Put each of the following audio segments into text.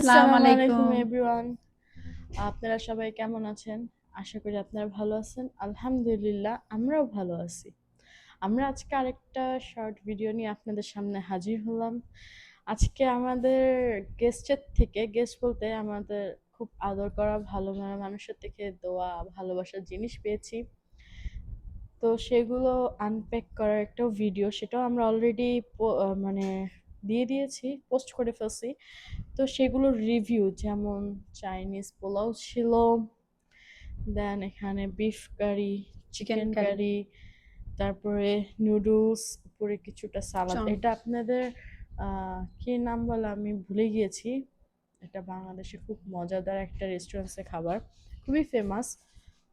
আসসালামু আসসালামু আলাইকুম আলাইকুম। এভরিওয়ান। আপনারা সবাই কেমন আছেন? আশা করি আপনারা ভালো আছেন। আলহামদুলিল্লাহ আমরাও ভালো আছি। আমরা আজকে আরেকটা শর্ট ভিডিও নিয়ে আপনাদের সামনে হাজির হলাম। আজকে আমাদের গেস্ট বলতে আমাদের খুব আদর করা ভালো মনের মানুষের থেকে দোয়া ভালোবাসার জিনিস পেয়েছি। তো সেগুলো আনপ্যাক করার একটা ভিডিও, সেটাও আমরা অলরেডি মানে দিয়ে দিয়েছি, পোস্ট করে ফেলছি। তো সেগুলোর রিভিউ, যেমন চাইনিজ পোলাও ছিল, দেন এখানে beef curry, chicken chicken curry, curry, তারপরে নুডলস, উপরে কিছুটা সালাদ। চং এটা আপনাদের কি নাম বলে আমি ভুলে গিয়েছি। এটা বাংলাদেশে খুব মজাদার একটা রেস্টুরেন্টসে খাবার, খুবই ফেমাস।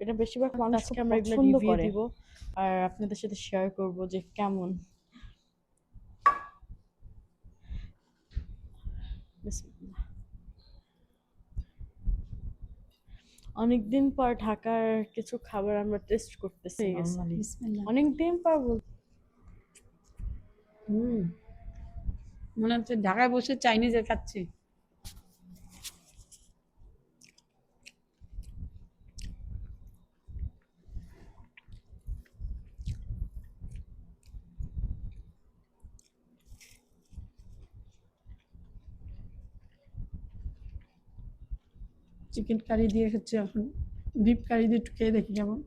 এটা বেশিরভাগ মানুষ আজকে খুব আমরা এগুলো পছন্দ রিভিউ করে। দিব আর আপনাদের সাথে শেয়ার করব যে কেমন। বিসমিল্লাহ। অনেকদিন পর ঢাকার কিছু খাবার আমরা টেস্ট করতেছি হয়ে গেছে। নরমালি। বিসমিল্লাহ। অনেকদিন পর হুম, মনে হচ্ছে ঢাকায় বসে চাইনিজের খাচ্ছি। চিকেন কারি দিয়ে খাচ্ছি এখন। বিফ কারি দিয়ে একটু খেয়ে দেখি কেমন।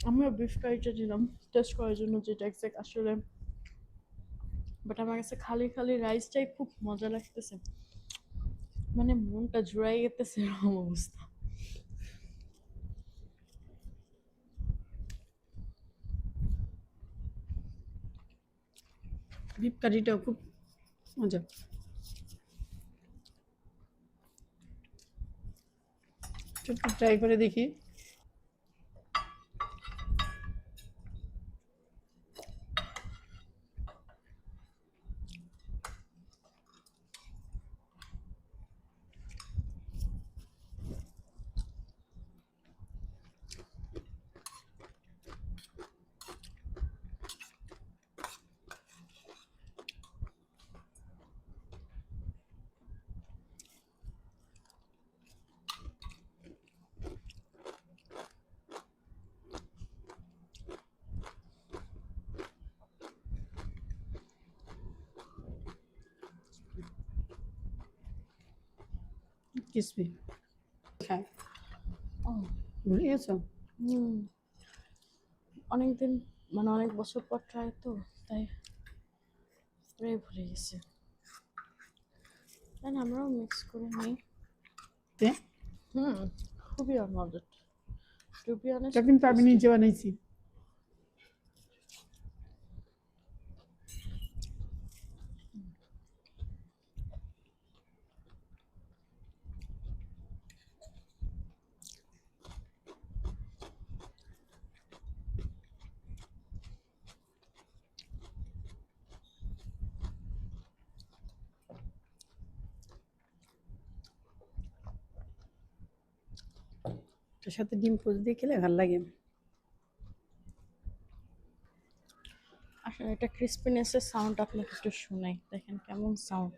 আমরা বিফ কারিটা দিলাম টেস্ট করার জন্য, যেটা এক্সাক্ট আসলে, বাট আমার কাছে খালি খালি রাইসটাই খুব মজা লাগতেছে, মানে মনটা জুড়াই গেতেছে এরকম অবস্থা। বিফ কারিটাও খুব মজা। একটু ট্রাই করে দেখি। ক্রিসপি। খায়। ও, ভুলে গেছো? হুম, অনেকদিন, মানে অনেক বছর পর ট্রাই তো, তাই পুরাই ভুলে গেছে। তাই আমরাও মিক্স করে নিই। তে হুম, খুবই মজার, টু বি অনেস্ট, এটা খুব কিন্তু আমি টেস্টি। নিজে বানাইছি। এটার সাথে ডিম পোচ দিয়ে খেলে ভালো লাগে। আসলে এটা ক্রিস্পিনেসের সাউন্ড আপনাকে একটু শোনাই, দেখেন কেমন সাউন্ড।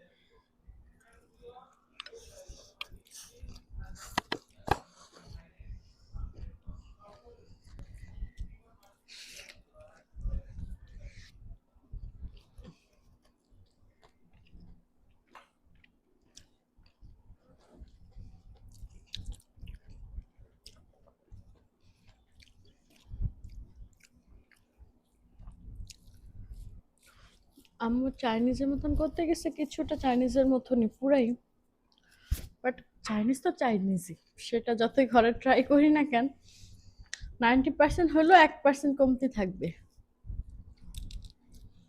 আম্মু চাইনিজের মতন করতে গেছে, কিছুটা চাইনিজের মতনই পুরাই, বাট চাইনিজ তো চাইনিজই, সেটা যতই ঘরে ট্রাই করি না কেন, 90% হলেও 1% কমতি থাকবে।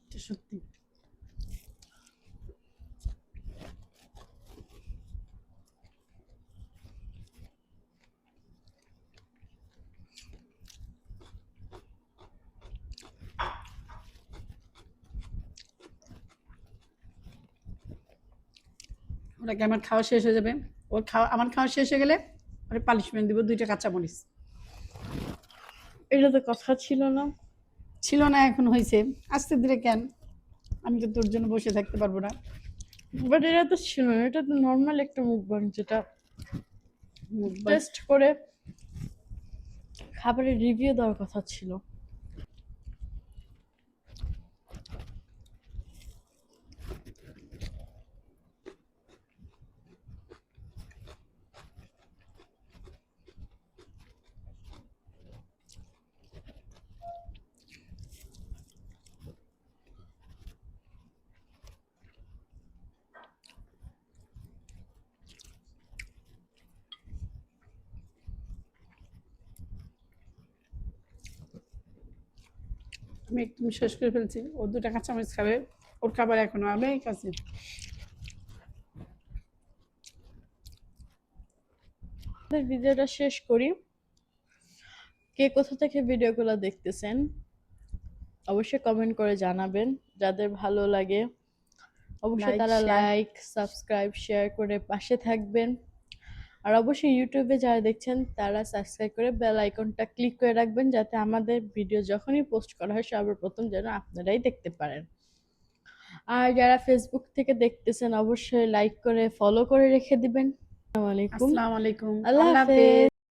এটা সত্যি। ওটাকে আমার খাওয়া শেষ হয়ে যাবে। আমার খাওয়া শেষ হয়ে গেলে ওরে পানিশমেন্ট দিব 2টা কাঁচামরিচ। এটা তো কথা ছিল না। ছিল না, এখন হয়েছে। আস্তে ধীরে কেন, আমি তো তোর জন্য বসে থাকতে পারবো না। বাট এটা তো ছিল না, এটা তো নর্মাল একটা মুখবাং, যেটা মুখবাং। টেস্ট করে খাবারের রিভিউ দেওয়ার কথা ছিল। আমি একদম শেষ করে ফেলছি। ও 2টা কাঁচামরিচ খাবে, ওর খাবার এখনো অনেক আছে। ভিডিওটা শেষ করি। কে কোথা থেকে ভিডিওগুলো দেখতেছেন অবশ্যই কমেন্ট করে জানাবেন। যাদের ভালো লাগে অবশ্যই লাইক, তারা শেয়ার। লাইক, সাবস্ক্রাইব, শেয়ার করে পাশে থাকবেন। আর অবশ্যই ইউটিউবে যারা দেখছেন তারা সাবস্ক্রাইব করে বেল আইকনটা ক্লিক করে রাখবেন, যাতে আমাদের ভিডিও যখনই পোস্ট করা হয় সর্বপ্রথম যেন আপনারাই দেখতে পারেন। আর যারা ফেসবুক থেকে দেখতেছেন অবশ্যই লাইক করে ফলো করে রেখে দিবেন। আসসালামু আলাইকুম, আসসালামু আলাইকুম, আল্লাহ আল্লাহ হাফেজ। হাফেজ।